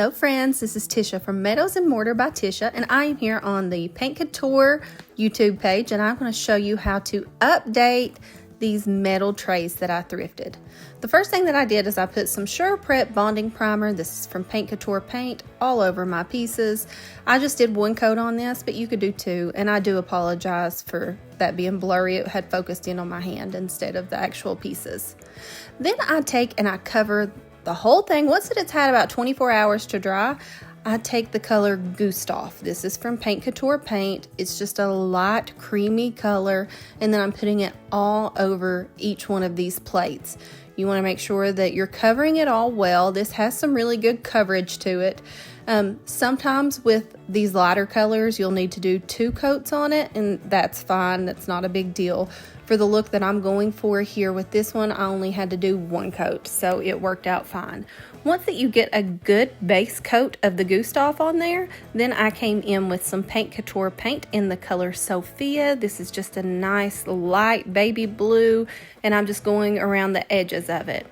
Hello friends, this is Tisha from Meadows and Mortar by Tisha, and I am here on the Paint Couture YouTube page, and I'm going to show you how to update these metal trays that I thrifted. The first thing that I did is I put some Sure Prep bonding primer, this is from Paint Couture paint, all over my pieces. I just did one coat on this, but you could do two, and I do apologize for that being blurry. It had focused in on my hand instead of the actual pieces. Then I take and I cover the whole thing. Once it's had about 24 hours to dry, I take the color Gustav. This is from Paint Couture paint. It's just a light creamy color, and then I'm putting it all over each one of these plates. You want to make sure that you're covering it all well. This has some really good coverage to it. Sometimes with these lighter colors, you'll need to do two coats on it, and that's fine. That's not a big deal. For the look that I'm going for here with this one, I only had to do one coat, so it worked out fine. Once that you get a good base coat of the Gustav on there, then I came in with some Paint Couture paint in the color Sophia. This is just a nice light baby blue, and I'm just going around the edges of it.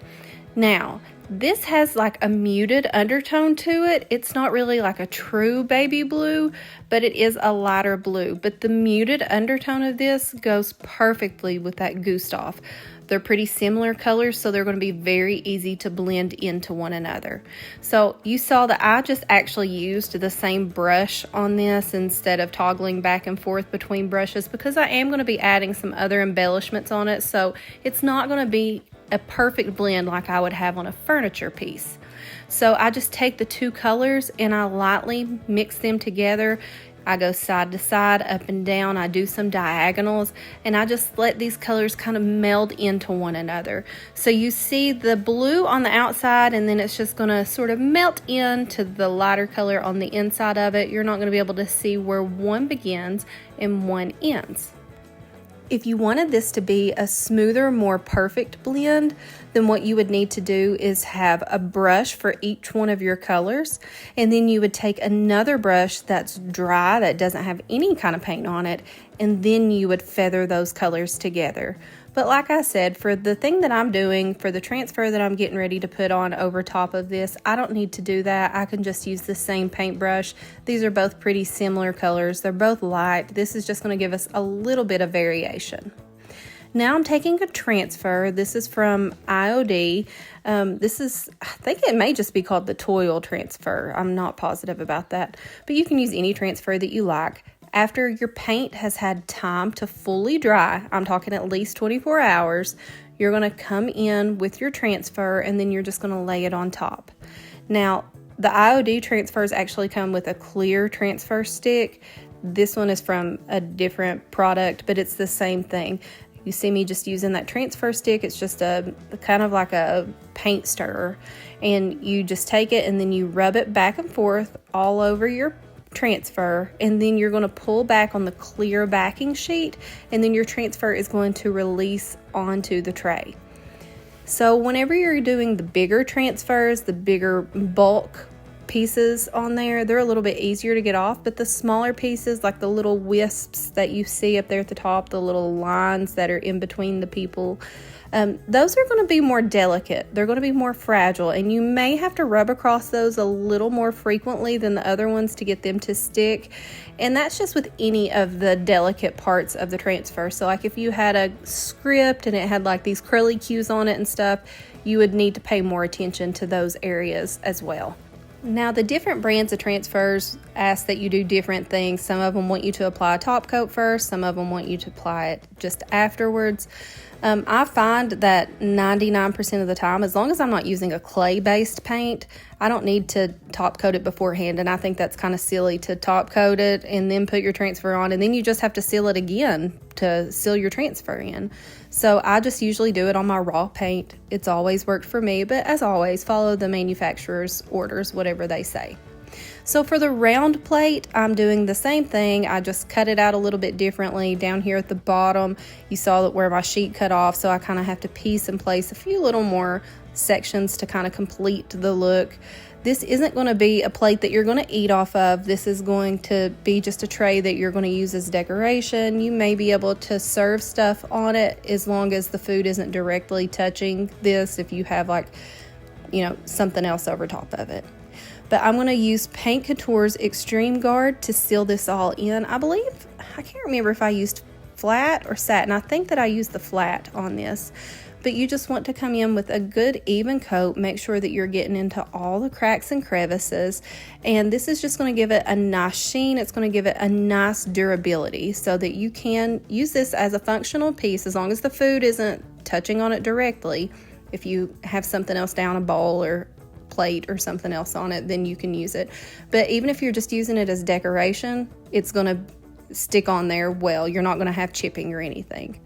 Now, this has like a muted undertone to it. It's not really like a true baby blue, but it is a lighter blue. But the muted undertone of this goes perfectly with that Gustav. They're pretty similar colors, so they're going to be very easy to blend into one another. So you saw that I just actually used the same brush on this instead of toggling back and forth between brushes, because I am going to be adding some other embellishments on it, so it's not going to be a perfect blend like I would have on a furniture piece. So I just take the two colors and I lightly mix them together. I go side to side, up and down. I do some diagonals, and I just let these colors kind of meld into one another. So you see the blue on the outside, and then it's just going to sort of melt into the lighter color on the inside of it. You're not going to be able to see where one begins and one ends. If you wanted this to be a smoother, more perfect blend, then what you would need to do is have a brush for each one of your colors, and then you would take another brush that's dry, that doesn't have any kind of paint on it, and then you would feather those colors together. But like I said, for the thing that I'm doing, for the transfer that I'm getting ready to put on over top of this, I don't need to do that. I can just use the same paintbrush. These are both pretty similar colors. They're both light. This is just going to give us a little bit of variation. Now I'm taking a transfer. This is from IOD. This is, I think it may just be called the Toile Transfer. I'm not positive about that, but you can use any transfer that you like. After your paint has had time to fully dry, I'm talking at least 24 hours, you're going to come in with your transfer, and then you're just going to lay it on top. Now, the IOD transfers actually come with a clear transfer stick. This one is from a different product, but it's the same thing. You see me just using that transfer stick. It's just a kind of like a paint stirrer, and you just take it and then you rub it back and forth all over your transfer, and then you're going to pull back on the clear backing sheet, and then your transfer is going to release onto the tray. So whenever you're doing the bigger transfers, the bigger bulk pieces on there, they're a little bit easier to get off, but the smaller pieces, like the little wisps that you see up there at the top, the little lines that are in between the people, those are going to be more delicate. They're going to be more fragile, and you may have to rub across those a little more frequently than the other ones to get them to stick. And that's just with any of the delicate parts of the transfer. So like if you had a script and it had like these curly cues on it and stuff, you would need to pay more attention to those areas as well. Now, the different brands of transfers ask that you do different things. Some of them want you to apply a top coat first. Some of them want you to apply it just afterwards. I find that 99% of the time, as long as I'm not using a clay-based paint, I don't need to top coat it beforehand. And I think that's kind of silly to top coat it and then put your transfer on, and then you just have to seal it again to seal your transfer in. So I just usually do it on my raw paint. It's always worked for me, but as always, follow the manufacturer's orders, whatever they say. So for the round plate, I'm doing the same thing. I just cut it out a little bit differently. Down here at the bottom, you saw that where my sheet cut off, so I kind of have to piece and place a few little more sections to kind of complete the look. This isn't going to be a plate that you're going to eat off of. This is going to be just a tray that you're going to use as decoration. You may be able to serve stuff on it as long as the food isn't directly touching this, if you have like, you know, something else over top of it. But I'm going to use Paint Couture's Extreme Guard to seal this all in. I can't remember if I used flat or satin. I think that I used the flat on this. But you just want to come in with a good even coat. Make sure that you're getting into all the cracks and crevices. And this is just going to give it a nice sheen. It's going to give it a nice durability so that you can use this as a functional piece as long as the food isn't touching on it directly. If you have something else down, a bowl or plate or something else on it, then you can use it. But even if you're just using it as decoration, it's going to stick on there well. You're not going to have chipping or anything.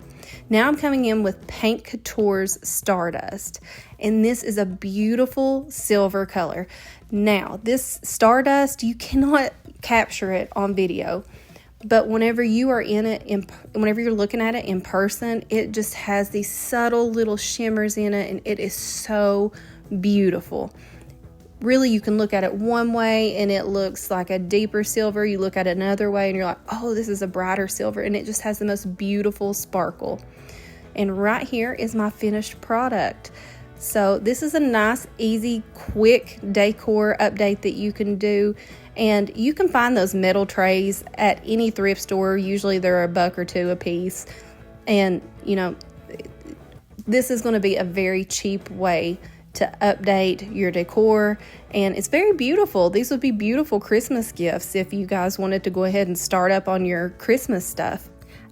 Now I'm coming in with Paint Couture's Stardust, and this is a beautiful silver color. Now, this Stardust, you cannot capture it on video, but whenever you are in it, whenever you're looking at it in person, it just has these subtle little shimmers in it, and it is so beautiful. Really, you can look at it one way and it looks like a deeper silver. You look at it another way and you're like, oh, this is a brighter silver, and it just has the most beautiful sparkle. And right here is my finished product. So this is a nice, easy, quick decor update that you can do. And you can find those metal trays at any thrift store. Usually they're $1 or $2 a piece. And, you know, this is going to be a very cheap way to update your decor, and it's very beautiful. These would be beautiful Christmas gifts if you guys wanted to go ahead and start up on your Christmas stuff.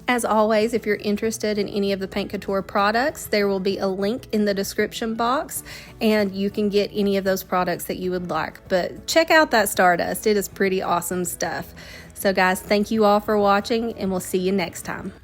As always, if you're interested in any of the Paint Couture products, there will be a link in the description box, and you can get any of those products that you would like. But check out that Stardust. It is pretty awesome stuff. So guys, thank you all for watching, and we'll see you next time.